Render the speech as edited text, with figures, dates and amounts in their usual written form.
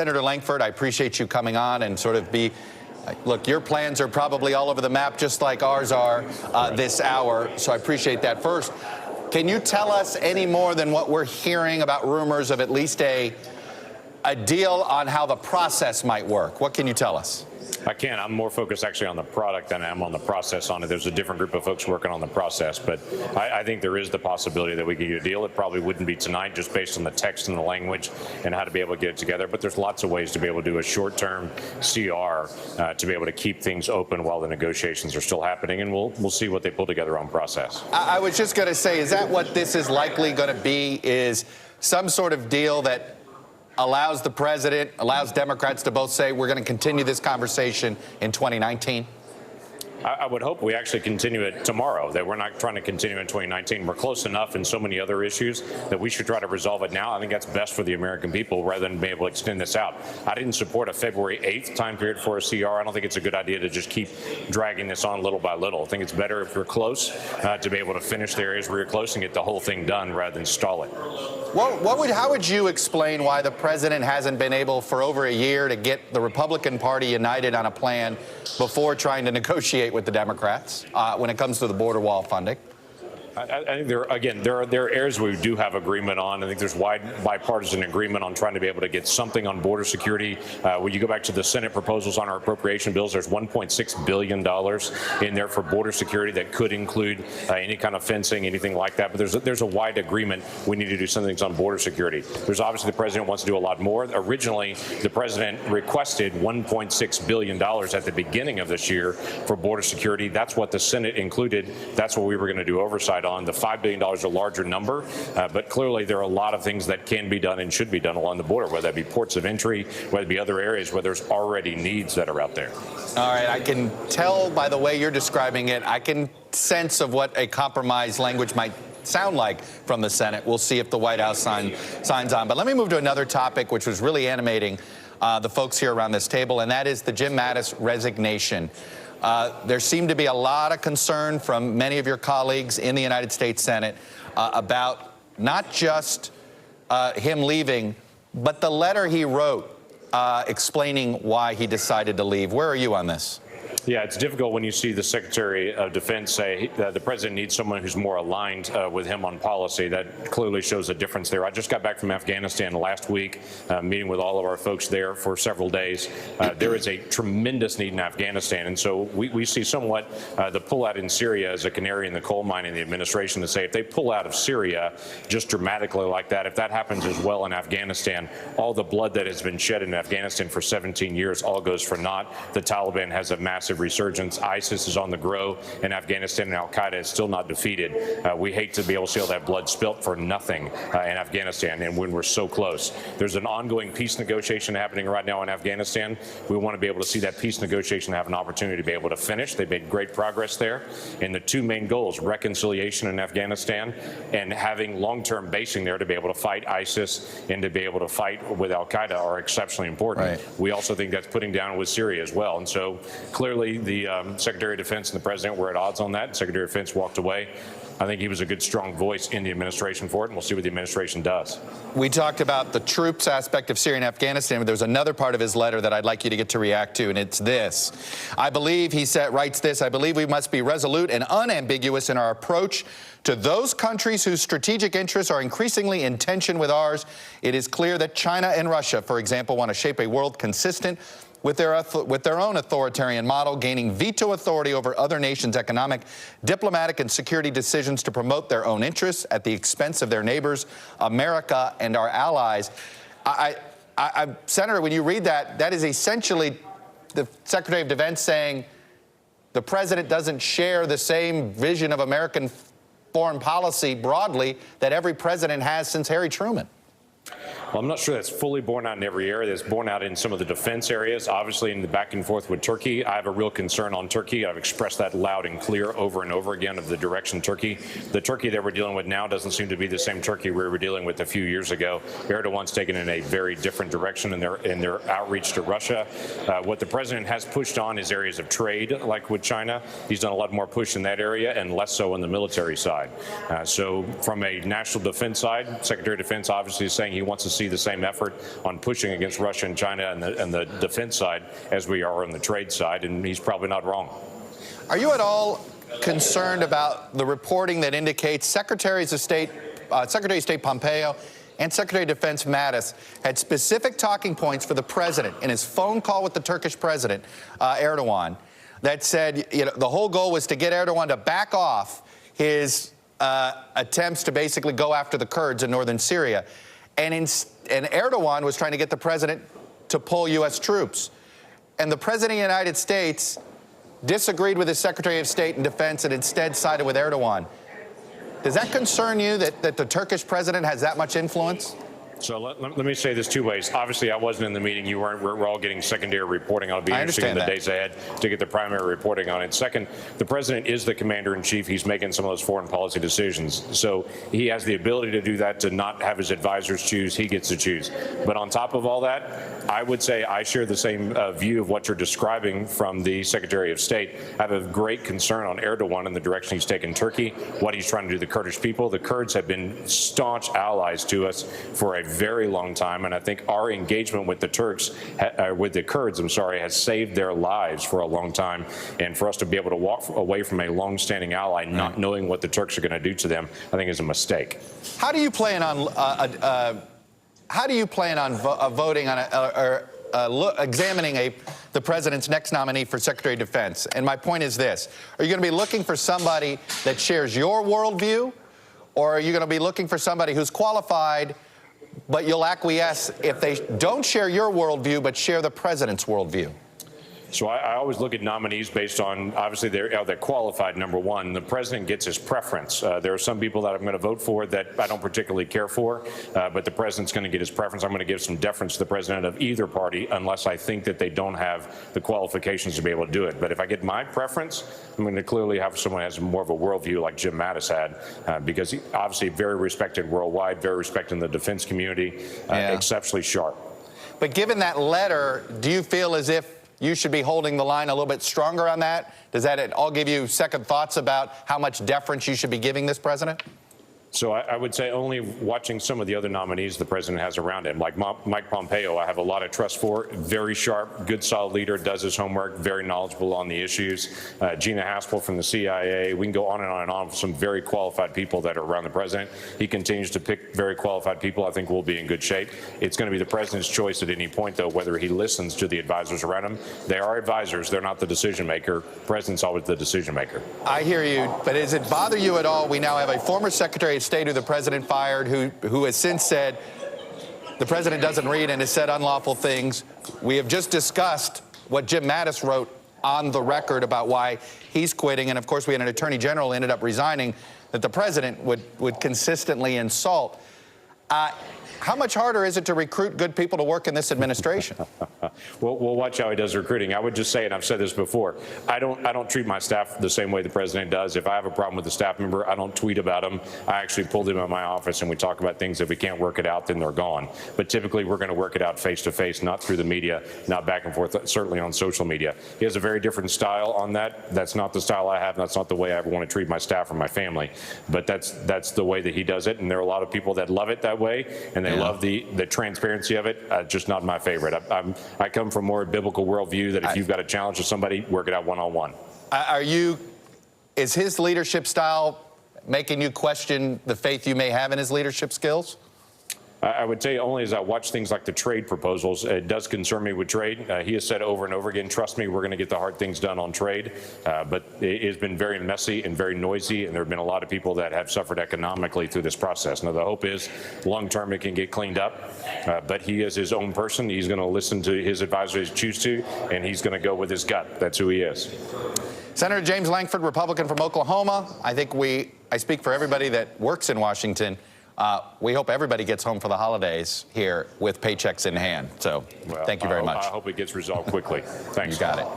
Senator Lankford, I appreciate you coming on and sort of look, your plans are probably all over the map, just like ours are this hour, so I appreciate that. First, can you tell us any more than what we're hearing about rumors of at least a deal on how the process might work? What can you tell us? I can. I'm more focused actually on the product than I am on the process on it. There's a different group of folks working on the process, but I think there is the possibility that we could get a deal. It probably wouldn't be tonight just based on the text and the language and how to be able to get it together, but there's lots of ways to be able to do a short-term CR to be able to keep things open while the negotiations are still happening, and we'll see what they pull together on process. I was just going to say, is that what this is likely going to be, is some sort of deal that allows the president, allows Democrats to both say we're going to continue this conversation in 2019? I would hope we actually continue it tomorrow, that we're not trying to continue in 2019. We're close enough in so many other issues that we should try to resolve it now. I think that's best for the American people rather than be able to extend this out. I didn't support a February 8th time period for a CR. I don't think it's a good idea to just keep dragging this on little by little. I think it's better if we're close to be able to finish the areas where you're close and get the whole thing done rather than stall it. How would you explain why the president hasn't been able for over a year to get the Republican Party united on a plan before trying to negotiate with the Democrats when it comes to the border wall funding? I think there are areas we do have agreement on. I think there's wide bipartisan agreement on trying to be able to get something on border security. When you go back to the Senate proposals on our appropriation bills, there's $1.6 billion in there for border security that could include any kind of fencing, anything like that. But there's a wide agreement. We need to do some things on border security. There's obviously the president wants to do a lot more. Originally, the president requested $1.6 billion at the beginning of this year for border security. That's what the Senate included. That's what we were going to do oversight on. The $5 billion is a larger number, but clearly there are a lot of things that can be done and should be done along the border, whether that be ports of entry, whether it be other areas where there's already needs that are out there. All right, I can tell by the way you're describing it, I can sense of what a compromise language might sound like from the Senate. We'll see if the White House signs on. But let me move to another topic which was really animating the folks here around this table, and that is the Jim Mattis resignation. There seemed to be a lot of concern from many of your colleagues in the United States Senate about not just him leaving, but the letter he wrote explaining why he decided to leave. Where are you on this? Yeah, it's difficult when you see the Secretary of Defense say that the president needs someone who's more aligned with him on policy. That clearly shows a difference there. I just got back from Afghanistan last week, meeting with all of our folks there for several days. There is a tremendous need in Afghanistan, and so we see somewhat the pullout in Syria as a canary in the coal mine in the administration to say if they pull out of Syria just dramatically like that, if that happens as well in Afghanistan, all the blood that has been shed in Afghanistan for 17 years all goes for naught. The Taliban has a massive resurgence. ISIS is on the grow in Afghanistan, and Al-Qaeda is still not defeated. We hate to be able to see all that blood spilt for nothing in Afghanistan, and when we're so close. There's an ongoing peace negotiation happening right now in Afghanistan. We want to be able to see that peace negotiation have an opportunity to be able to finish. They've made great progress there. And the two main goals, reconciliation in Afghanistan and having long-term basing there to be able to fight ISIS and to be able to fight with Al-Qaeda, are exceptionally important. Right. We also think that's putting down with Syria as well. And so clearly the Secretary of Defense and the President were at odds on that. Secretary of Defense walked away. I think he was a good, strong voice in the administration for it, and we'll see what the administration does. We talked about the troops aspect of Syria and Afghanistan, but there's another part of his letter that I'd like you to get to react to, and it's this. I believe, he writes this, I believe we must be resolute and unambiguous in our approach to those countries whose strategic interests are increasingly in tension with ours. It is clear that China and Russia, for example, want to shape a world consistent with their own authoritarian model, gaining veto authority over other nations' economic, diplomatic, and security decisions to promote their own interests at the expense of their neighbors, America, and our allies. Senator, when you read that, that is essentially the Secretary of Defense saying the president doesn't share the same vision of American foreign policy broadly that every president has since Harry Truman. Well, I'm not sure that's fully borne out in every area. That's borne out in some of the defense areas. Obviously, in the back and forth with Turkey, I have a real concern on Turkey. I've expressed that loud and clear over and over again of the direction Turkey. The Turkey that we're dealing with now doesn't seem to be the same Turkey we were dealing with a few years ago. Erdogan's taken in a very different direction in their outreach to Russia. What the president has pushed on is areas of trade, like with China. He's done a lot more push in that area and less so on the military side. So from a national defense side, Secretary of Defense obviously is saying he wants to see see the same effort on pushing against Russia and China and the defense side as we are on the trade side, and he's probably not wrong. Are you at all concerned about the reporting that indicates Secretary of State Pompeo and Secretary of Defense Mattis had specific talking points for the president in his phone call with the Turkish president, Erdogan, that said, the whole goal was to get Erdogan to back off his attempts to basically go after the Kurds in northern Syria. And Erdogan was trying to get the president to pull U.S. troops. And the president of the United States disagreed with his Secretary of State and Defense and instead sided with Erdogan. Does that concern you that the Turkish president has that much influence? So let me say this two ways. Obviously, I wasn't in the meeting. You weren't. We're all getting secondary reporting. It'll be interesting in the days ahead to get the primary reporting on it. Second, the president is the commander-in-chief. He's making some of those foreign policy decisions. So he has the ability to do that, to not have his advisors choose. He gets to choose. But on top of all that, I would say I share the same view of what you're describing from the Secretary of State. I have a great concern on Erdogan and the direction he's taken Turkey, what he's trying to do to the Kurdish people. The Kurds have been staunch allies to us for a very long time, and I think our engagement with the Kurds, has saved their lives for a long time. And for us to be able to walk away from a long-standing ally, not knowing what the Turks are going to do to them, I think is a mistake. How do you plan on voting on examining the president's next nominee for Secretary of Defense? And my point is this: are you going to be looking for somebody that shares your worldview, or are you going to be looking for somebody who's qualified, but you'll acquiesce if they don't share your worldview but share the president's worldview? So I always look at nominees based on, obviously, they're qualified, number one. The president gets his preference. There are some people that I'm going to vote for that I don't particularly care for, but the president's going to get his preference. I'm going to give some deference to the president of either party unless I think that they don't have the qualifications to be able to do it. But if I get my preference, I'm going to clearly have someone who has more of a worldview like Jim Mattis had, because he's obviously very respected worldwide, very respected in the defense community, exceptionally sharp. But given that letter, do you feel as if you should be holding the line a little bit stronger on that? Does that at all give you second thoughts about how much deference you should be giving this president? So I would say only watching some of the other nominees the president has around him, like Mike Pompeo, I have a lot of trust for. Very sharp, good, solid leader, does his homework, very knowledgeable on the issues. Gina Haspel from the CIA. We can go on and on and on with some very qualified people that are around the president. He continues to pick very qualified people. I think we'll be in good shape. It's going to be the president's choice at any point, though, whether he listens to the advisors around him. They are advisors. They're not the decision maker. President's always the decision maker. I hear you, but does it bother you at all? We now have a former Secretary of State who the president fired, who has since said the president doesn't read and has said unlawful things. We have just discussed what Jim Mattis wrote on the record about why he's quitting. And of course, we had an attorney general who ended up resigning that the president would consistently insult. How much harder is it to recruit good people to work in this administration? We'll watch how he does recruiting. I would just say, and I've said this before, I don't treat my staff the same way the president does. If I have a problem with a staff member, I don't tweet about them. I actually pull them in my office and we talk about things. If we can't work it out, then they're gone. But typically, we're going to work it out face to face, not through the media, not back and forth, certainly on social media. He has a very different style on that. That's not the style I have. That's not the way I ever want to treat my staff or my family. But that's the way that he does it. And there are a lot of people that love it that way, and they love the transparency of it. Just not my favorite. I come from more biblical worldview that if you've got a challenge with somebody, work it out one-on-one. Is his leadership style making you question the faith you may have in his leadership skills? I would tell you only as I watch things like the trade proposals, it does concern me with trade. He has said over and over again, trust me, we're going to get the hard things done on trade. But it has been very messy and very noisy, and there have been a lot of people that have suffered economically through this process. Now, the hope is long-term it can get cleaned up, but he is his own person. He's going to listen to his advisors choose to, and he's going to go with his gut. That's who he is. Senator James Lankford, Republican from Oklahoma. I think I speak for everybody that works in Washington. We hope everybody gets home for the holidays here with paychecks in hand. So thank you very much. I hope it gets resolved quickly. Thanks. You got it.